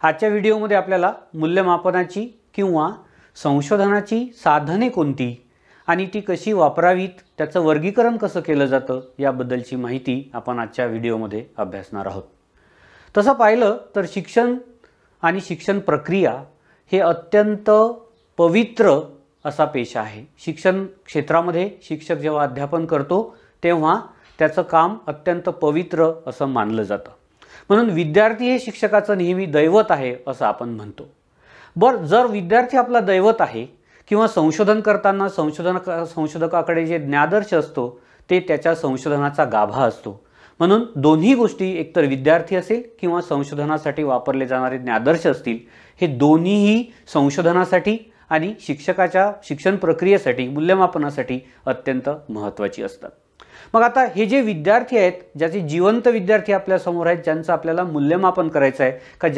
आजच्या व्हिडिओमध्ये आपल्याला मूल्यमापनाची किंवा संशोधनाची साधने कोणती आणि ती कशी वापरावीत, त्याचं वर्गीकरण कसं केलं जातं याबद्दलची माहिती आपण आजच्या व्हिडिओमध्ये अभ्यासणार आहोत। तसं पाहिलं तर शिक्षण आणि शिक्षण प्रक्रिया हे अत्यंत पवित्र असा पेशा आहे। शिक्षण क्षेत्रामध्ये शिक्षक जेव्हा अध्यापन करतो तेव्हा त्याचं काम अत्यंत पवित्र असं मानलं जातं। म्हणून विद्यार्थी हे शिक्षकाचं नेहमी दैवत आहे असं आपण म्हणतो। जर विद्यार्थी आपला दैवत आहे किंवा संशोधन करताना संशोधकाकडे जे ज्ञादर्श असतो ते त्याच्या संशोधनाचा गाभा असतो। म्हणून दोन्ही गोष्टी, एकतर विद्यार्थी असेल किंवा संशोधनासाठी वापरले जाणारे ज्ञादर्श असतील, हे दोन्हीही संशोधनासाठी आणि शिक्षकाच्या शिक्षण प्रक्रियेसाठी, मूल्यमापनासाठी अत्यंत महत्त्वाची असतात। मग आता हे जे विद्यार्थी आहेत, ज्याचे जिवंत विद्यार्थी आपल्या समोर आहेत, ज्यांचं आपल्याला मूल्यमापन करायचं आहे, का